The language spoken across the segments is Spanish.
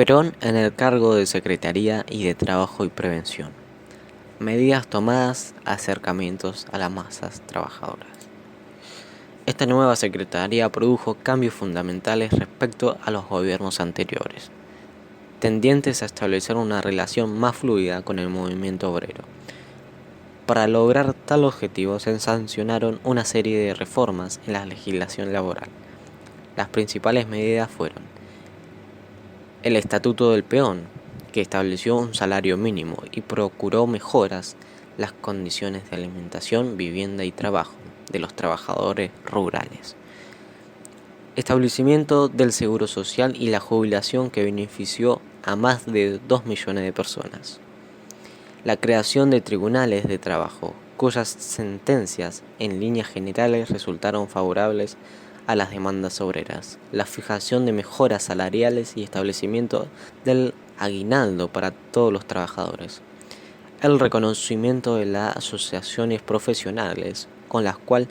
Perón en el cargo de Secretaría y de Trabajo y Prevención. Medidas tomadas, acercamientos a las masas trabajadoras. Esta nueva secretaría produjo cambios fundamentales respecto a los gobiernos anteriores, tendientes a establecer una relación más fluida con el movimiento obrero. Para lograr tal objetivo se sancionaron una serie de reformas en la legislación laboral. Las principales medidas fueron el Estatuto del Peón, que estableció un salario mínimo y procuró mejoras las condiciones de alimentación, vivienda y trabajo de los trabajadores rurales. Establecimiento del Seguro Social y la jubilación que benefició a más de 2 millones de personas. La creación de tribunales de trabajo, cuyas sentencias en líneas generales resultaron favorables a las demandas obreras. La fijación de mejoras salariales y establecimiento del aguinaldo para todos los trabajadores. El reconocimiento de las asociaciones profesionales, con las cuales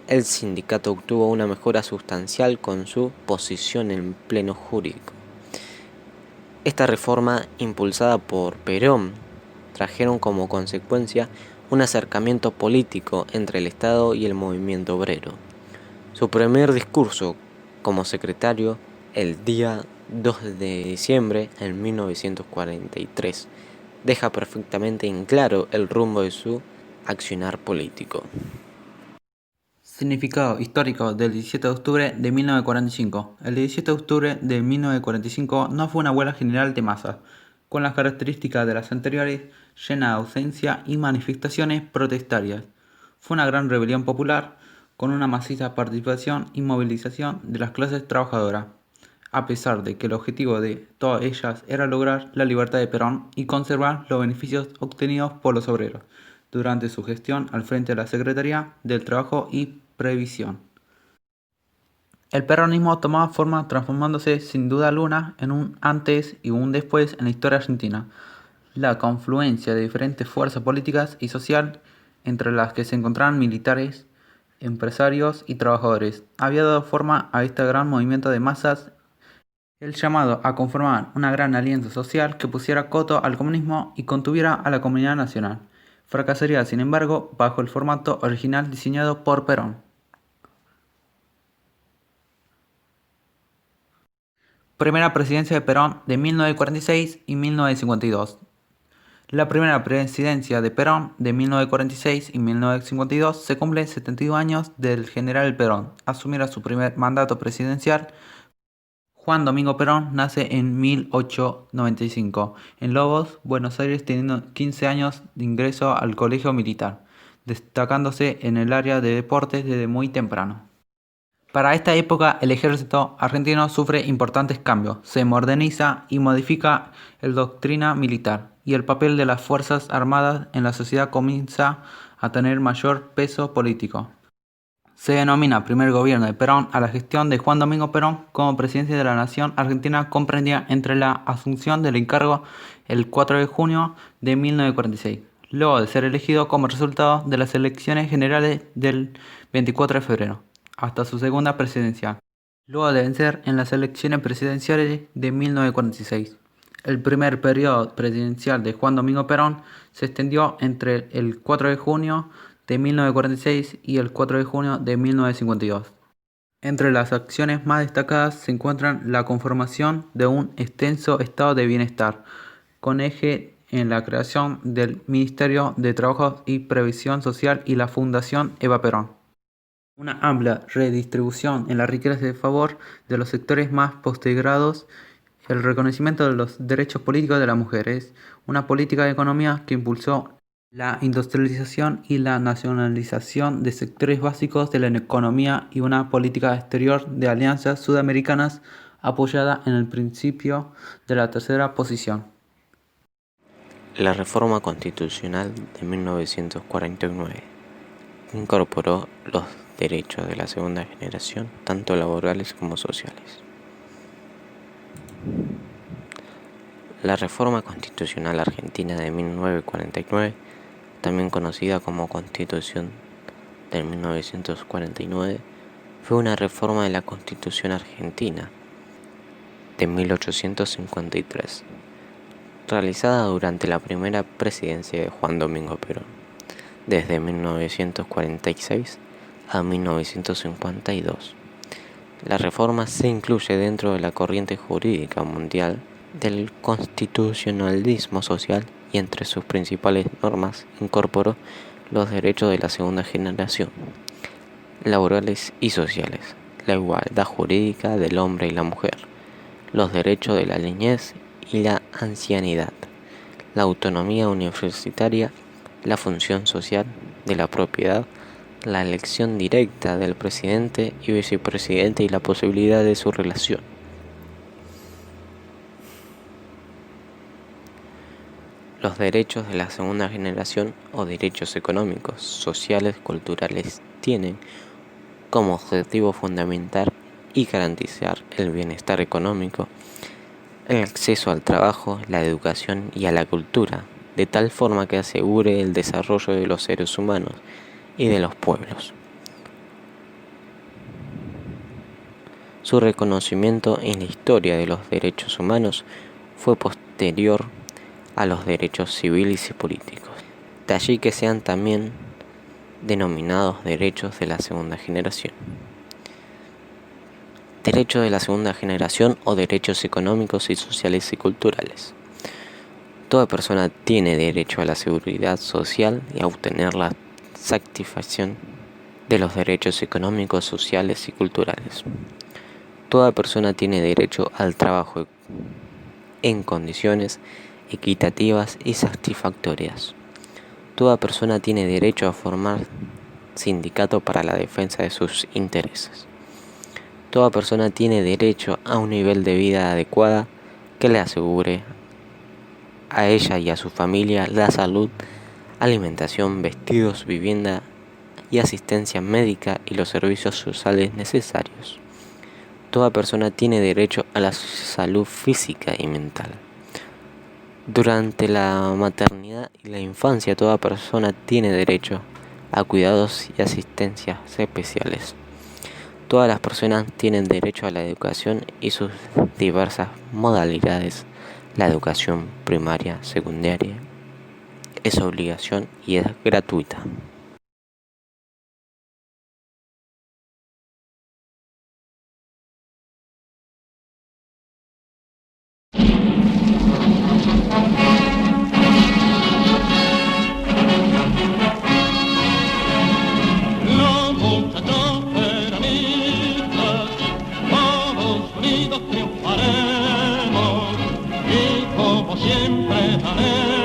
el sindicato obtuvo una mejora sustancial con su posición en pleno jurídico. Esta reforma, impulsada por Perón, trajeron como consecuencia un acercamiento político entre el Estado y el movimiento obrero. Su primer discurso como secretario, el día 2 de diciembre de 1943, deja perfectamente en claro el rumbo de su accionar político. Significado histórico del 17 de octubre de 1945. El 17 de octubre de 1945 no fue una huelga general de masas, con las características de las anteriores, llena de ausencia y manifestaciones protestarias. Fue una gran rebelión popular, con una maciza participación y movilización de las clases trabajadoras, a pesar de que el objetivo de todas ellas era lograr la libertad de Perón y conservar los beneficios obtenidos por los obreros durante su gestión al frente de la Secretaría del Trabajo y Previsión. El peronismo tomaba forma transformándose sin duda alguna en un antes y un después en la historia argentina. La confluencia de diferentes fuerzas políticas y social, entre las que se encontraban militares, empresarios y trabajadores, había dado forma a este gran movimiento de masas, el llamado a conformar una gran alianza social que pusiera coto al comunismo y contuviera a la comunidad nacional. Fracasaría, sin embargo, bajo el formato original diseñado por Perón. Primera presidencia de Perón de 1946 y 1952. La primera presidencia de Perón de 1946 y 1952 se cumplen 72 años del general Perón. Asumirá su primer mandato presidencial. Juan Domingo Perón nace en 1895 en Lobos, Buenos Aires, teniendo 15 años de ingreso al colegio militar, destacándose en el área de deportes desde muy temprano. Para esta época, el ejército argentino sufre importantes cambios, se moderniza y modifica la doctrina militar, y el papel de las Fuerzas Armadas en la sociedad comienza a tener mayor peso político. Se denomina primer gobierno de Perón a la gestión de Juan Domingo Perón como presidente de la Nación Argentina, comprendida entre la asunción del encargo el 4 de junio de 1946, luego de ser elegido como resultado de las elecciones generales del 24 de febrero, hasta su segunda presidencia, luego de vencer en las elecciones presidenciales de 1946. El primer periodo presidencial de Juan Domingo Perón se extendió entre el 4 de junio de 1946 y el 4 de junio de 1952. Entre las acciones más destacadas se encuentran la conformación de un extenso estado de bienestar, con eje en la creación del Ministerio de Trabajo y Previsión Social y la Fundación Eva Perón. Una amplia redistribución en la riqueza en favor de los sectores más postergados, el reconocimiento de los derechos políticos de las mujeres, una política de economía que impulsó la industrialización y la nacionalización de sectores básicos de la economía y una política exterior de alianzas sudamericanas apoyada en el principio de la tercera posición. La reforma constitucional de 1949 incorporó los derechos de la segunda generación, tanto laborales como sociales. La reforma constitucional argentina de 1949, también conocida como Constitución de 1949, fue una reforma de la Constitución argentina de 1853, realizada durante la primera presidencia de Juan Domingo Perón, desde 1946 a 1952. La reforma se incluye dentro de la corriente jurídica mundial del constitucionalismo social y entre sus principales normas incorporó los derechos de la segunda generación, laborales y sociales, la igualdad jurídica del hombre y la mujer, los derechos de la niñez y la ancianidad, la autonomía universitaria, la función social de la propiedad, la elección directa del presidente y vicepresidente y la posibilidad de su relación. Los derechos de la segunda generación o derechos económicos, sociales, culturales tienen como objetivo fundamental y garantizar el bienestar económico, el acceso al trabajo, la educación y a la cultura, de tal forma que asegure el desarrollo de los seres humanos y de los pueblos. Su reconocimiento en la historia de los derechos humanos fue posterior a los derechos civiles y políticos, de allí que sean también denominados derechos de la segunda generación. Derechos de la segunda generación o derechos económicos y sociales y culturales. Toda persona tiene derecho a la seguridad social y a obtener la satisfacción de los derechos económicos, sociales y culturales. Toda persona tiene derecho al trabajo en condiciones equitativas y satisfactorias. Toda persona tiene derecho a formar sindicato para la defensa de sus intereses. Toda persona tiene derecho a un nivel de vida adecuada que le asegure a ella y a su familia la salud, alimentación, vestidos, vivienda y asistencia médica y los servicios sociales necesarios. Toda persona tiene derecho a la salud física y mental. Durante la maternidad y la infancia, toda persona tiene derecho a cuidados y asistencias especiales. Todas las personas tienen derecho a la educación y sus diversas modalidades. La educación primaria, secundaria, es obligación y es gratuita. Los muchachos peronistas, todos unidos triunfaremos y como siempre daremos